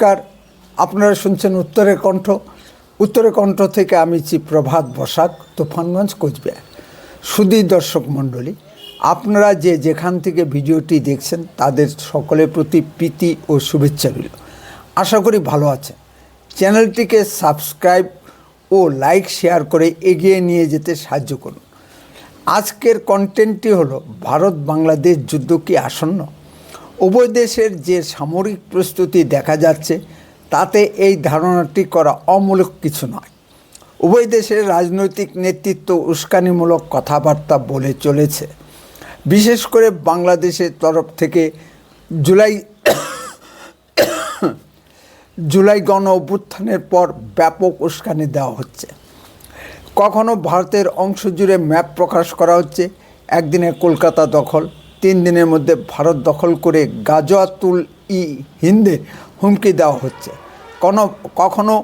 নমস্কার, আপনারা শুনছেন উত্তরের কণ্ঠ থেকে আমি প্রভাত বসাক, তুফানগঞ্জ, কোচবিহার। সুধী দর্শক মণ্ডলী, আপনারা যেখান থেকে ভিডিওটি দেখছেন তাদের সকলের প্রতি প্রীতি ও শুভেচ্ছা রইল। আশা করি ভালো আছেন। চ্যানেলটিকে সাবস্ক্রাইব ও লাইক শেয়ার করে এগিয়ে নিয়ে যেতে সাহায্য করুন। আজকের কন্টেন্টটি হলো, ভারত বাংলাদেশ যুদ্ধ কি আসন্ন? উভয় দেশের যে সামরিক প্রস্তুতি দেখা যাচ্ছে তাতে এই ধারণাটি করা অমূলক কিছু নয়। উভয় দেশের রাজনৈতিক নেতৃত্ব উস্কানিমূলক কথাবার্তা বলে চলেছে। বিশেষ করে বাংলাদেশের তরফ থেকে জুলাই গণ অভ্যুত্থানের পর ব্যাপক উস্কানি দেওয়া হচ্ছে। কখনো ভারতের অংশ জুড়ে ম্যাপ প্রকাশ করা হচ্ছে, একদিনে কলকাতা দখল, 3 দিনের মধ্যে ভারত দখল করে গাজওয়াতুল-ই-হিন্দের হুমকি দেওয়া হচ্ছে। কখনো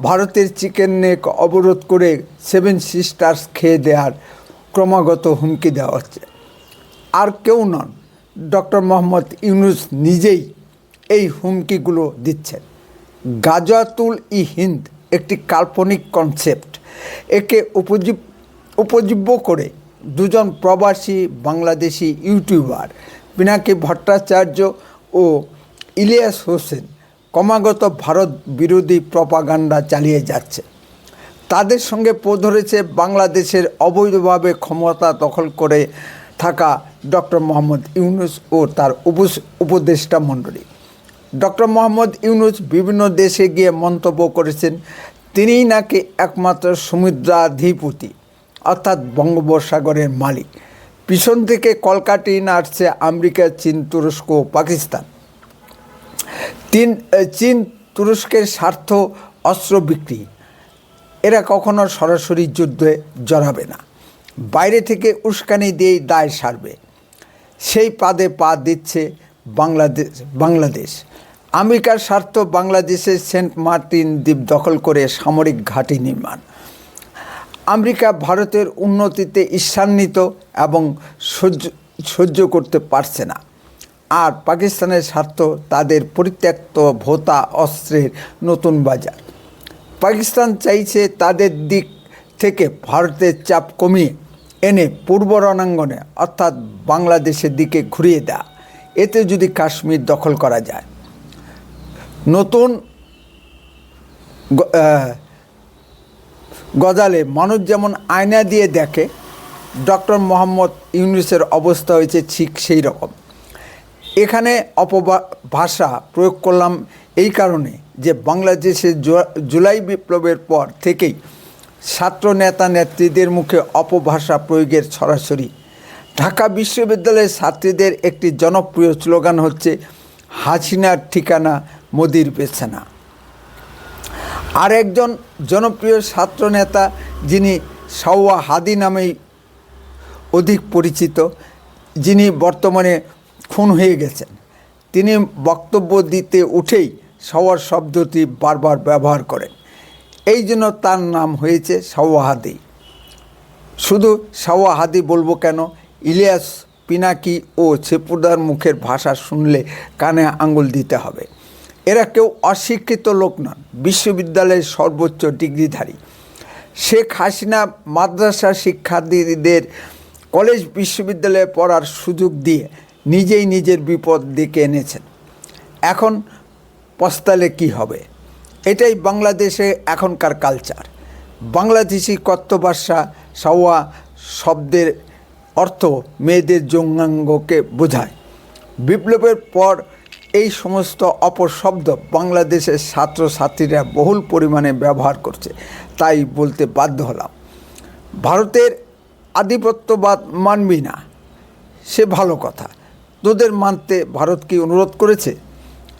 ভারতের চিকেন নেক অবরোধ করে 7 সিস্টার্স খেয়ে দেওয়ার ক্রমাগত হুমকি দেওয়া হচ্ছে। আর কেউ নন, ডক্টর মোহাম্মদ ইউনূস নিজেই এই হুমকিগুলো দিচ্ছেন। গাজওয়াতুল-ই-হিন্দ একটি কাল্পনিক কনসেপ্ট। একে উপজীব্য করে দুজন প্রবাসী বাংলাদেশি ইউটিউবার পিনাকি ভট্টাচার্য ও ইলিয়াস হোসেন ক্রমাগত ভারত বিরোধী প্রপাগান্ডা চালিয়ে যাচ্ছে। তাদের সঙ্গে ধরেছে বাংলাদেশের অবৈধভাবে ক্ষমতা দখল করে থাকা ডক্টর মোহাম্মদ ইউনূস ও তার উপদেষ্টা মণ্ডলী। ডক্টর মোহাম্মদ ইউনূস বিভিন্ন দেশে গিয়ে মন্তব্য করেছেন তিনিই নাকি একমাত্র সমুদ্রাধিপতি, অর্থাৎ বঙ্গোপসাগরের মালিক। পিছন থেকে কলকাঠি নাড়ছে আমেরিকা, চীন, তুরস্ক ও পাকিস্তান। চীন তুরস্কের স্বার্থ অস্ত্র বিক্রি, এরা কখনো সরাসরি যুদ্ধে জড়াবে না, বাইরে থেকে উস্কানি দিয়েই দায় সারবে। সেই পাদে পা দিচ্ছে বাংলাদেশ। আমেরিকার স্বার্থ বাংলাদেশের সেন্ট মার্টিন দ্বীপ দখল করে সামরিক ঘাঁটি নির্মাণ। আমেরিকা ভারতের উন্নতিতে ঈর্ষান্বিত এবং সহ্য করতে পারছে না। আর পাকিস্তানের স্বার্থ তাদের পরিত্যক্ত ভোতা অস্ত্রের নতুন বাজার। পাকিস্তান চাইছে তাদের দিক থেকে ভারতের চাপ কমিয়ে এনে পূর্ব রণাঙ্গনে অর্থাৎ বাংলাদেশের দিকে ঘুরিয়ে দেয়া। এতে যদি কাশ্মীর দখল করা যায়, নতুন গজালে মানুষ যেমন আয়না দিয়ে দেখে, ডক্টর মোহাম্মদ ইউনূসের অবস্থা হয়েছে ঠিক সেই রকম। এখানে অপভাষা প্রয়োগ করলাম এই কারণে যে বাংলাদেশের জুলাই বিপ্লবের পর থেকেই ছাত্র নেতা নেত্রীদের মুখে অপভাষা প্রয়োগের ছড়াছড়ি। ঢাকা বিশ্ববিদ্যালয়ের ছাত্রীদের একটি জনপ্রিয় স্লোগান হচ্ছে, হাসিনার ঠিকানা মোদির পেছানা। আর একজন জনপ্রিয় ছাত্র নেতা, যিনি সাওয়া হাদি নামেই অধিক পরিচিত, যিনি বর্তমানে খুন হয়ে গেছেন, তিনি বক্তব্য দিতে উঠেই সাওয়ার শব্দটি বারবার ব্যবহার করেন। এই জন্য তার নাম হয়েছে সাওয়া হাদি। শুধু সাওয়া হাদি বলবো কেন, ইলিয়াস, পিনাকি ও ছেপুদার মুখের ভাষা শুনলে কানে আঙুল দিতে হবে। এরা কেউ অশিক্ষিত লোক নন, বিশ্ববিদ্যালয়ের সর্বোচ্চ ডিগ্রিধারী। শেখ হাসিনা মাদ্রাসা শিক্ষার্থীদের কলেজ বিশ্ববিদ্যালয়ে পড়ার সুযোগ দিয়ে নিজেই নিজের বিপদ ডেকে এনেছেন। এখন পস্তালে কি হবে? এটাই বাংলাদেশে এখনকার কালচার। বাংলাদেশি কথ্যভাষা সাওয়া শব্দের অর্থ মেয়েদের যৌনাঙ্গকে বোঝায়। বিপ্লবের পর এই সমস্ত অপশব্দ বাংলাদেশের ছাত্রছাত্রীরা বহুল পরিমাণে ব্যবহার করছে, তাই বলতে বাধ্য হলাম। ভারতের আধিপত্যবাদ মানবি না, সে ভালো কথা, তোদের মানতে ভারত কি অনুরোধ করেছে?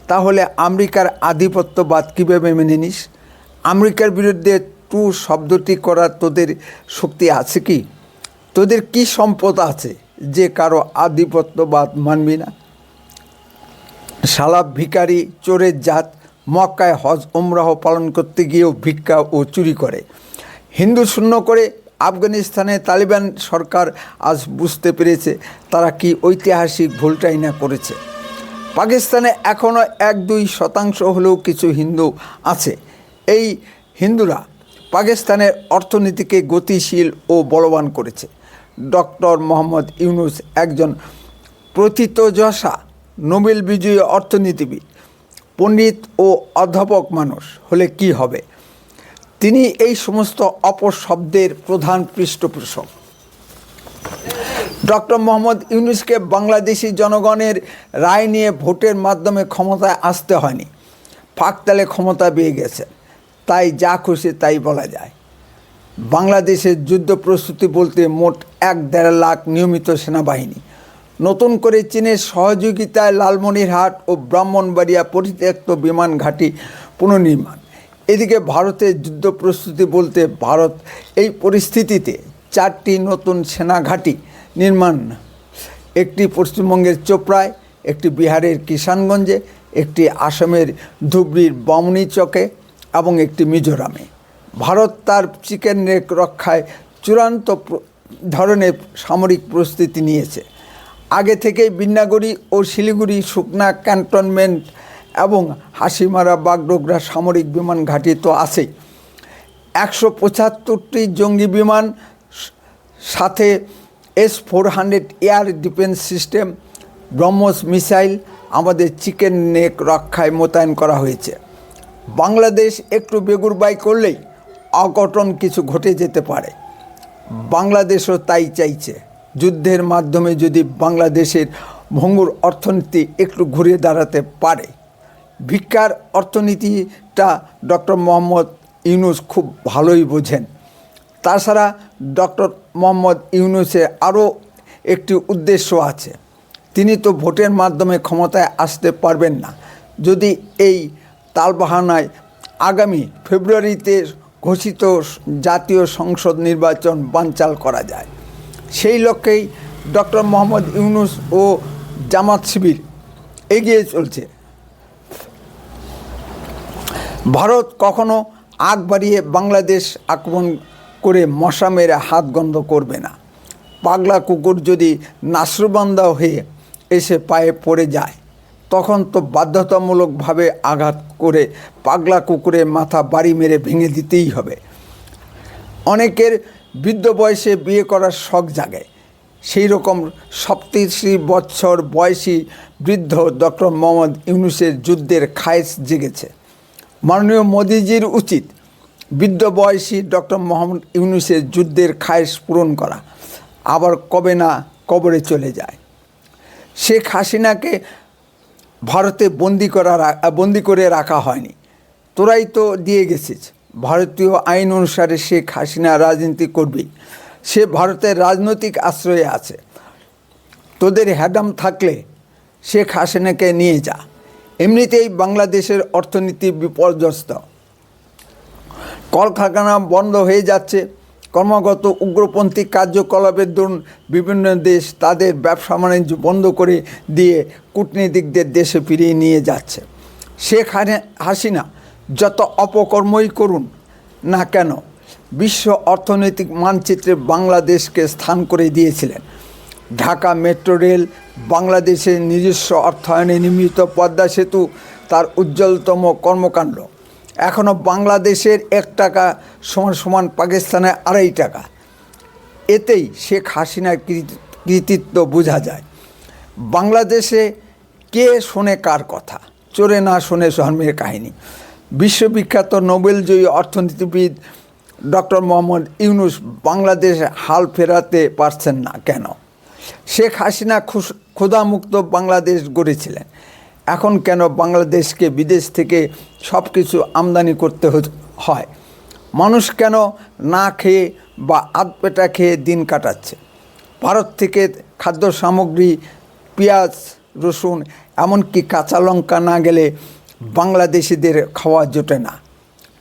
তাহলে আমেরিকার আধিপত্যবাদ কীভাবে মেনে নিস? আমেরিকার বিরুদ্ধে টু শব্দটি করার তোদের শক্তি আছে কি? তোদের কি সম্পদ আছে যে কারো আধিপত্যবাদ মানবি না? শালা ভিখারি, চোরের জাত, মক্কায় হজ উমরাহ পালন করতে গিয়েও ভিক্ষা ও চুরি করে। হিন্দু শূন্য করে আফগানিস্তানে তালিবান সরকার আজ বুঝতে পেরেছে তারা কি ঐতিহাসিক ভুলটাই না করেছে। পাকিস্তানে এখনও 1-2% হলেও কিছু হিন্দু আছে। এই হিন্দুরা পাকিস্তানের অর্থনীতিকে গতিশীল ও বলবান করেছে। ডক্টর মোহাম্মদ ইউনুস একজন প্রথিতযশা নোবেল বিজয়ী অর্থনীতিবিদ, পণ্ডিত ও অধ্যাপক মানুষ হলে কি হবে, তিনি এই সমস্ত অপশব্দের প্রধান পৃষ্ঠপোষক। ডক্টর মোহাম্মদ ইউনুসকে বাংলাদেশি জনগণের রায় নিয়ে ভোটের মাধ্যমে ক্ষমতায় আসতে হয়নি, ফাঁকতালে ক্ষমতা পেয়ে গেছে, তাই যা খুশি তাই বলা যায়। বাংলাদেশের যুদ্ধ প্রস্তুতি বলতে মোট 1-1.5 লাখ নিয়মিত সেনাবাহিনী, নতুন করে চীনের সহযোগিতায় লালমনিরহাট ও ব্রাহ্মণবাড়িয়া পরিত্যক্ত বিমান ঘাঁটি পুনর্নির্মাণ। এদিকে ভারতের যুদ্ধ প্রস্তুতি বলতে ভারত এই পরিস্থিতিতে 4টি নতুন সেনা ঘাঁটি নির্মাণ, একটি পশ্চিমবঙ্গের চোপড়ায়, একটি বিহারের কিষানগঞ্জে, একটি আসামের ধুবড়ির বামুনিচকে এবং একটি মিজোরামে। ভারত তার চিকেন নেক রক্ষায় চূড়ান্ত ধরনের সামরিক প্রস্তুতি নিয়েছে। আগে থেকেই বিন্নাগুড়ি ও শিলিগুড়ি শুকনা ক্যান্টনমেন্ট এবং হাসিমারা বাগডোগরা সামরিক বিমান ঘাঁটি তো আছেই। 175টি জঙ্গি বিমান, সাথে S-400 air defence system, BrahMos missile আমাদের চিকেন নেক রক্ষায় মোতায়েন করা হয়েছে। বাংলাদেশ একটু বেগুরবাই করলেই অঘটন কিছু ঘটে যেতে পারে। বাংলাদেশও তাই চাইছে। যুদ্ধের মাধ্যমে যদি বাংলাদেশের ভঙ্গুর অর্থনীতি একটু ঘুরে দাঁড়াতে পারে। ভিক্ষার অর্থনীতিটা ডক্টর মোহাম্মদ ইউনুস খুব ভালোই বোঝেন। তাছাড়া ডক্টর মোহাম্মদ ইউনুসের আরও একটি উদ্দেশ্য আছে। তিনি তো ভোটের মাধ্যমে ক্ষমতায় আসতে পারবেন না যদি এই তালবাহানায় আগামী ফেব্রুয়ারিতে ঘোষিত জাতীয় সংসদ নির্বাচন বানচাল করা যায়। সেই লক্ষ্যেই ডক্টর মোহাম্মদ ইউনুস ও জামাত শিবির এগিয়ে চলছে। ভারত কখনো আগ বাড়িয়ে বাংলাদেশ আক্রমণ করে মশা মেরে হাত গন্ধ করবে না। পাগলা কুকুর যদি নাসরবান্দা হয়ে এসে পায়ে পড়ে যায়, তখন তো বাধ্যতামূলকভাবে আঘাত করে পাগলা কুকুরের মাথা বাড়ি মেরে ভেঙে দিতেই হবে। অনেকের বৃদ্ধ বয়সে বিয়ে করার শখ জাগে। সেই রকম 87 বছর বয়সী বৃদ্ধ ডক্টর মোহাম্মদ ইউনুসের যুদ্ধের খায়েশ জেগেছে। মাননীয় মোদিজির উচিত বৃদ্ধ বয়সী ডক্টর মোহাম্মদ ইউনুসের যুদ্ধের খায়েশ পূরণ করা। আবার কবে না কবরে চলে যায়। শেখ হাসিনাকে ভারতে বন্দি করে রাখা হয়নি, তোরাই তো দিয়ে গেছিস। ভারতীয় আইন অনুসারে শেখ হাসিনা রাজনীতি করবেই। সে ভারতের রাজনৈতিক আশ্রয়ে আছে। তোদের হ্যাডাম থাকলে শেখ হাসিনাকে নিয়ে যা। এমনিতেই বাংলাদেশের অর্থনীতি বিপর্যস্ত, কলকারখানা বন্ধ হয়ে যাচ্ছে। ক্রমাগত উগ্রপন্থী কার্যকলাপের দরুন বিভিন্ন দেশ তাদের ব্যবসা বাণিজ্য বন্ধ করে দিয়ে কূটনীতিকদের দেশে ফিরিয়ে নিয়ে যাচ্ছে। শেখ হাসিনা যত অপকর্মই করুন না কেন, বিশ্ব অর্থনৈতিক মানচিত্রে বাংলাদেশকে স্থান করে দিয়েছিলেন। ঢাকা মেট্রো রেল, বাংলাদেশের নিজস্ব অর্থায়নে নির্মিত পদ্মা সেতু তার উজ্জ্বলতম কর্মকাণ্ড। এখনও বাংলাদেশের 1 টাকা সমান পাকিস্তানের 2.5 টাকা। এতেই শেখ হাসিনার কৃতিত্ব বোঝা যায়। বাংলাদেশে কে শোনে কার কথা, চোরে না শোনে ধর্মের কাহিনী। বিশ্ববিখ্যাত নোবেলজয়ী অর্থনীতিবিদ ডক্টর মোহাম্মদ ইউনুস বাংলাদেশে হাল ফেরাতে পারছেন না কেন? শেখ হাসিনা ক্ষুধামুক্ত বাংলাদেশ গড়েছিলেন। এখন কেন বাংলাদেশকে বিদেশ থেকে সব কিছু আমদানি করতে হয়? মানুষ কেন না খেয়ে বা আধপেটা খেয়ে দিন কাটাচ্ছে? ভারত থেকে খাদ্য সামগ্রী, পেঁয়াজ, রসুন, এমনকি কাঁচা লঙ্কা না গেলে বাংলাদেশিদের খাওয়া জোটে না।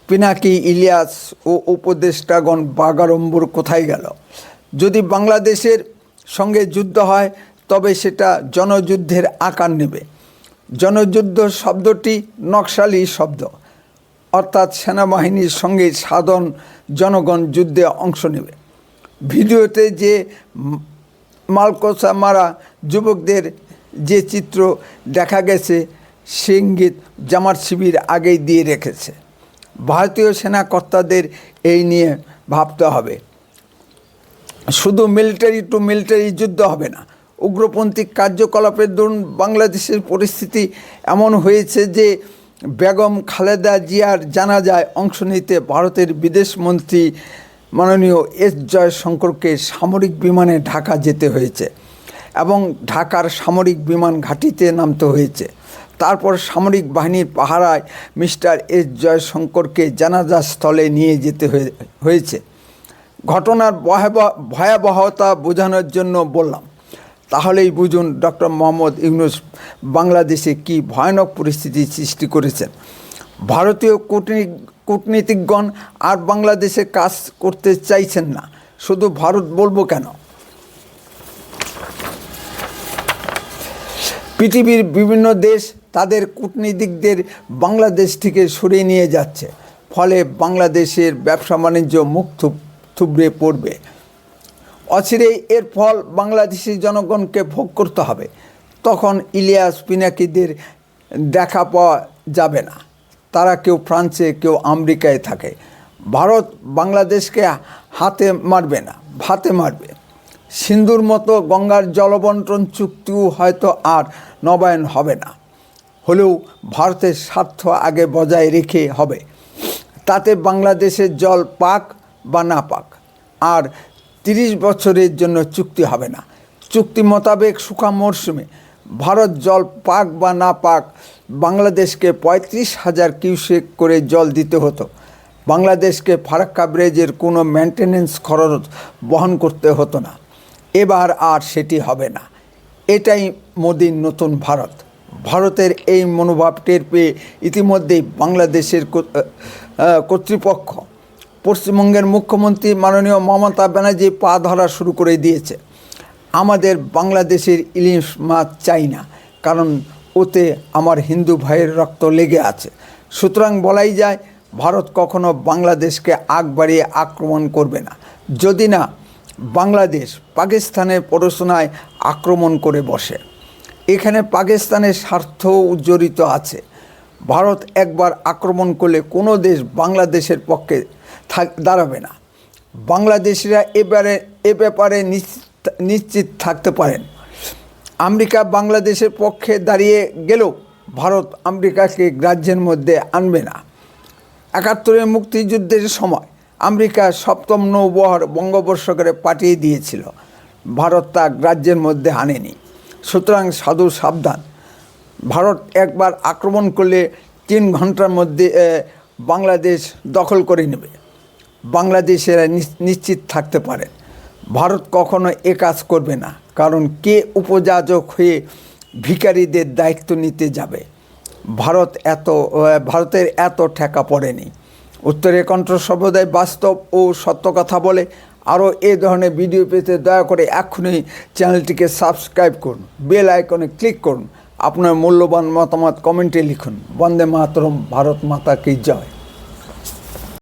পিনাকি, ইলিয়াস ও উপদেষ্টাগণ বাগাড়ম্বর কোথায় গেল? যদি বাংলাদেশের সঙ্গে যুদ্ধ হয় তবে সেটা জনযুদ্ধের আকার নেবে। জনযুদ্ধ শব্দটি নকশালি শব্দ, অর্থাৎ সেনাবাহিনীর সঙ্গে সাধারণ জনগণ যুদ্ধে অংশ নেবে। ভিডিওতে যে মালকোসা মারা যুবকদের যে চিত্র দেখা গেছে সে ইঙ্গিত জামাত শিবির আগেই দিয়ে রেখেছে। ভারতীয় সেনা কর্তাদের এই নিয়ে ভাবতে হবে। শুধু মিলিটারি টু মিলিটারি যুদ্ধ হবে না, উগ্রপন্থী কার্যকলাপের দরুন বাংলাদেশের পরিস্থিতি এমন হয়েছে যে বেগম খালেদা জিয়ার জানাজায় অংশ নিতে ভারতের বিদেশমন্ত্রী মাননীয় এস জয়শঙ্করকে সামরিক বিমানে ঢাকা যেতে হয়েছে এবং ঢাকার সামরিক বিমান ঘাঁটিতে নামতে হয়েছে। তারপর সামরিক বাহিনীর পাহারায় মিস্টার এস জয়শঙ্করকে জানাজা স্থলে নিয়ে যেতে হয়েছে। ঘটনার ভয়াবহতা বোঝানোর জন্য বললাম। তাহলেই বুঝুন ডক্টর মোহাম্মদ ইউনূস বাংলাদেশে কি ভয়ানক পরিস্থিতি সৃষ্টি করেছেন। ভারতীয় কূটনীতিকগণ আর বাংলাদেশে কাজ করতে চাইছেন না। শুধু ভারত বলবো কেন, পৃথিবীর বিভিন্ন দেশ তাদের কূটনীতিকদের বাংলাদেশ থেকে সরিয়ে নিয়ে যাচ্ছে। ফলে বাংলাদেশের ব্যবসা বাণিজ্য মুখ থুবড়ে পড়বে। অচিরেই এর ফল বাংলাদেশি জনগণকে ভোগ করতে হবে। তখন ইলিয়াস পিনাকিদের দেখা পাওয়া যাবে না। তারা কেউ ফ্রান্সে, কেউ আমেরিকায় থাকে। ভারত বাংলাদেশকে হাতে মারবে না, ভাতে মারবে। সিন্ধুর মতো গঙ্গার জলবন্টন চুক্তিও হয়তো আর নবায়ন হবে না। হলেও ভারতের স্বার্থ আগে বজায় রেখে হবে। তাতে বাংলাদেশের জল পাক বা না পাক আর 30 বছরের জন্য চুক্তি হবে না। চুক্তি মোতাবেক শুকা মরশুমে ভারত জল পাক বা না পাক বাংলাদেশকে 35,000 কিউসেক করে জল দিতে হতো। বাংলাদেশকে ফারাক্কা ব্রিজের কোনো মেনটেন্যান্স খরচ বহন করতে হতো না। এবার আর সেটি হবে না। এটাই মোদির নতুন ভারত। ভারতের এই মনোভাব টের পেয়ে ইতিমধ্যেই বাংলাদেশের কর্তৃপক্ষ পশ্চিমবঙ্গের মুখ্যমন্ত্রী মাননীয় মমতা ব্যানার্জি পা ধরা শুরু করে দিয়েছে। আমাদের বাংলাদেশের ইলিশ মাছ চাই না, কারণ ওতে আমার হিন্দু ভাইয়ের রক্ত লেগে আছে। সুতরাং বলাই যায় ভারত কখনো বাংলাদেশকে আগ বাড়িয়ে আক্রমণ করবে না, যদি না বাংলাদেশ পাকিস্তানের প্ররোচনায় আক্রমণ করে বসে। এখানে পাকিস্তানের স্বার্থ জড়িত আছে। ভারত একবার আক্রমণ করলে কোনো দেশ বাংলাদেশের পক্ষে দাঁড়াবে না। বাংলাদেশিরা এ ব্যাপারে নিশ্চিত থাকতে পারেন। আমেরিকা বাংলাদেশের পক্ষে দাঁড়িয়ে গেলেও ভারত আমেরিকাকে গ্রাহ্যের মধ্যে আনবে না। 71 মুক্তিযুদ্ধের সময় আমেরিকা 7ম নৌবহর বঙ্গোপসাগরে পাঠিয়ে দিয়েছিল। ভারত তা গ্রাহ্যের মধ্যে আনেনি। সুতরাং সাধু সাবধান। ভারত একবার আক্রমণ করলে 3 ঘন্টার মধ্যে বাংলাদেশ দখল করে নেবে। বাংলাদেশেরা নিশ্চিত থাকতে পারে ভারত কখনো এ কাজ করবে না, কারণ কে উপযাজক হয়ে ভিখারিদের দায়িত্ব নিতে যাবে। ভারতের এত ঠেকা পড়েনি। উত্তরের কণ্ঠ সর্বদাই বাস্তব ও সত্য কথা বলে। আরও এ ধরনের ভিডিও পেতে দয়া করে এখনই চ্যানেলটিকে সাবস্ক্রাইব করুন, বেল আইকনে ক্লিক করুন। আপনার মূল্যবান মতামত কমেন্টে লিখুন। বন্দে মাতরম, ভারত মাতা কি জয়।